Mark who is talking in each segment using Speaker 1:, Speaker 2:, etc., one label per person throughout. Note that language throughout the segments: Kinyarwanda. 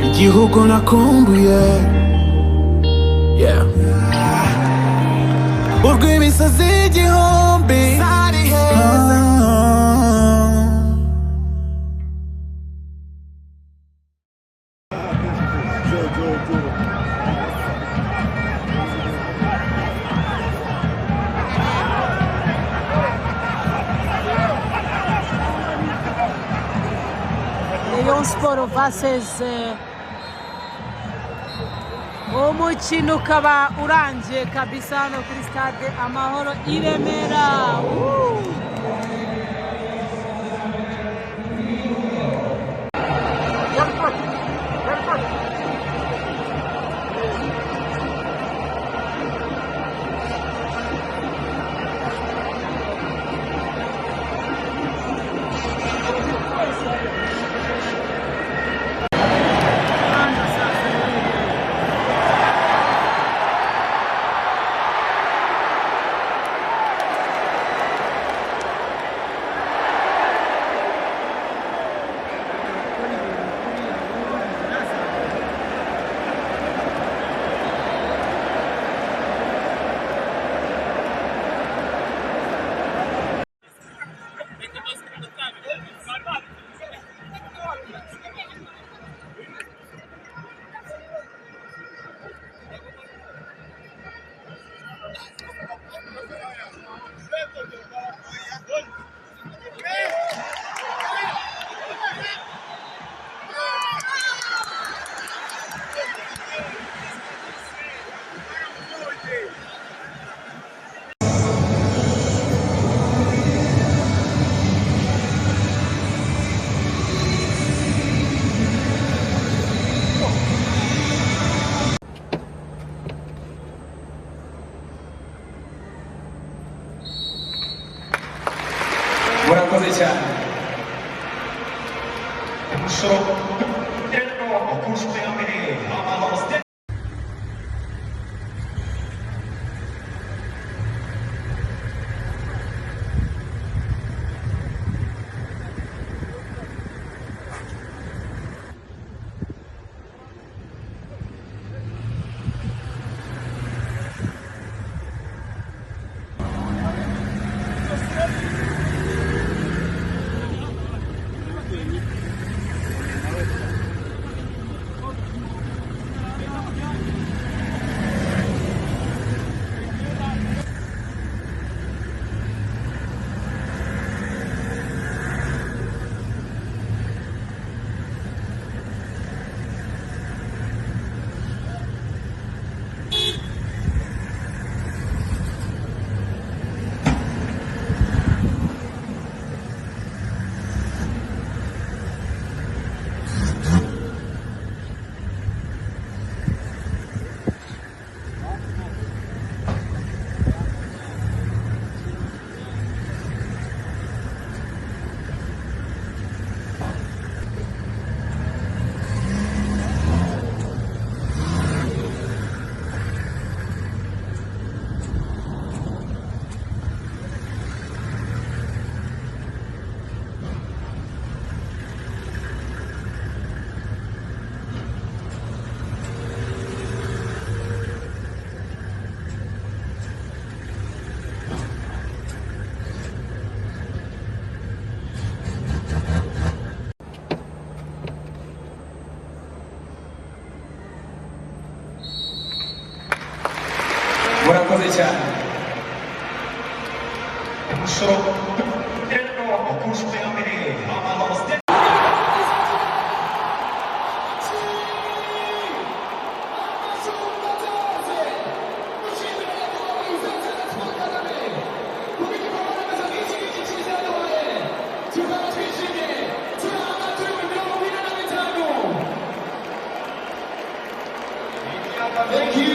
Speaker 1: Igihugu nakumbuye, yeah. Urw'imisozi igihumbi hari heza.
Speaker 2: Rayon Sport versus umukino ukaba urangiye kabisa hano kuri stade Amahoro i Remera.
Speaker 3: murakoze cyane so rero okushwe mbere amahoro cyane. So, rero bakunzwe mbere amahoro Stephen.
Speaker 4: Thank you.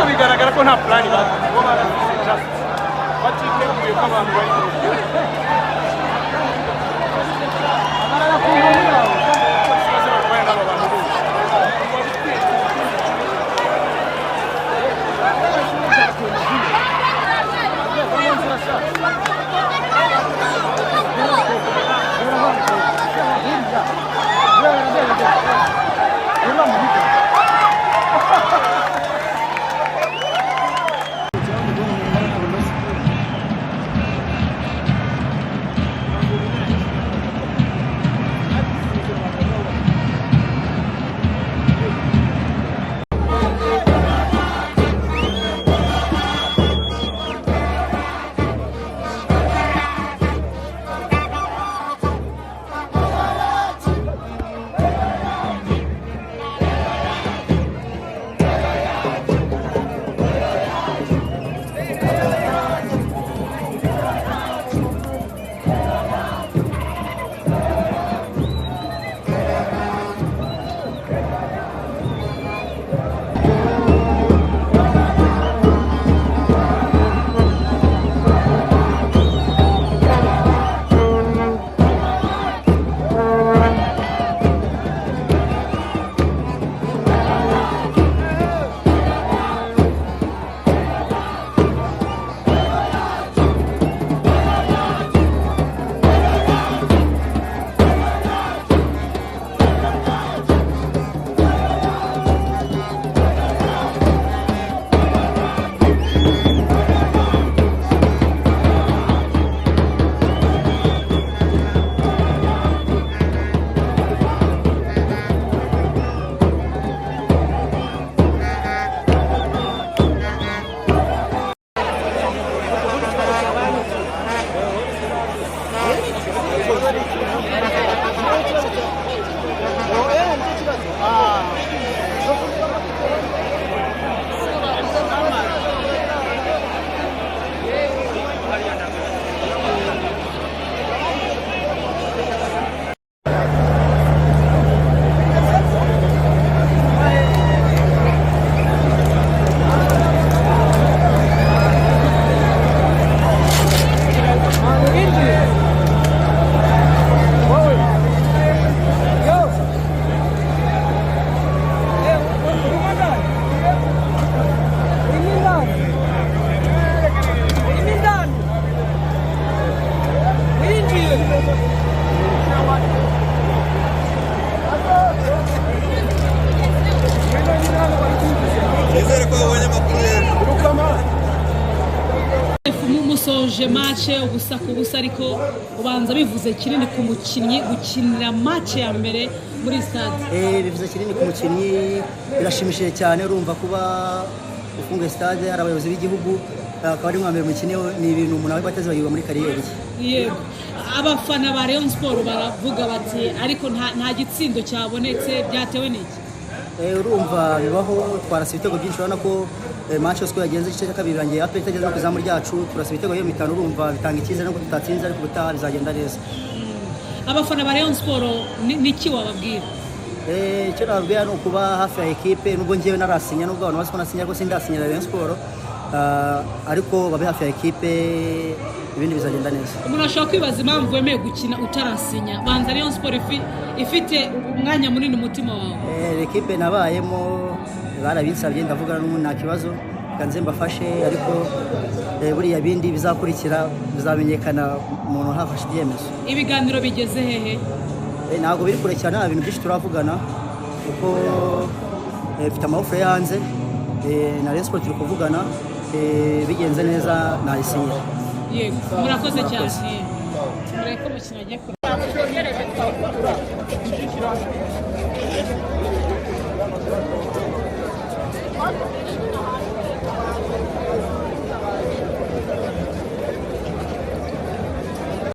Speaker 5: bigaragara ko nta plan bakoze bo barafite just batiteguye ko abantu bari
Speaker 2: musoje match ubusa ku busa ariko ubanza bivuze kinini ku mukinnyi gukinira match ya mbere muri stade.
Speaker 6: Bivuze kinini ku mukinnyi, birashimishije cyane urumva kuba ufunga stade ari abayobozi b'igihugu akaba ari mwambere mukine ni ibintu umuntu aba atazibagirwa muri kariyeri ye.
Speaker 2: Yego abafana ba Rayon Sport baravuga bati ariko nta gitsindo cyabonetse byatewe n'iki?
Speaker 6: Urumva bibaho twarasa ibitego byinshi urabona ko match yose yagenze igice cya kabiri birangiye apel itageze no kuzamu ryacu turasa ibitego yo mitanu urumva bitanga icyizere no tutatsinze ariko ubutaha bizagenda neza.
Speaker 2: Abafana ba Rayon Sport niki wababwira?
Speaker 6: Icyo nababwira ni ukuba hafi ya ekipe nubwo ngewe narasinya nubwo abantu bazi ko nasinya ariko sindasinyira Rayon Sport ariko babe hafi ya ekipe ibindi bizagenda neza.
Speaker 2: Umuntu ashobora kwibaza impamvu wemeye gukina utarasinya banza Rayon Sport ifite umwanya munini umutima wawe.
Speaker 6: Ekipe nabayemo barabinsabye ndavugana n'umuntu nta kibazo kanze mbafashe ariko buriya bindi bizakurikira bizamenyekana umuntu hafashe ibyemezo.
Speaker 2: Ibiganiro bigeze hehe?
Speaker 6: Ntabwo biri kure cyane ibintu byinshi turavugana kuko mfite amahofure hanze na Rayon Sport turi kuvugana bigenze neza nayisinyira.
Speaker 2: Yego murakoze cyane. Mureko mukina agiye kuri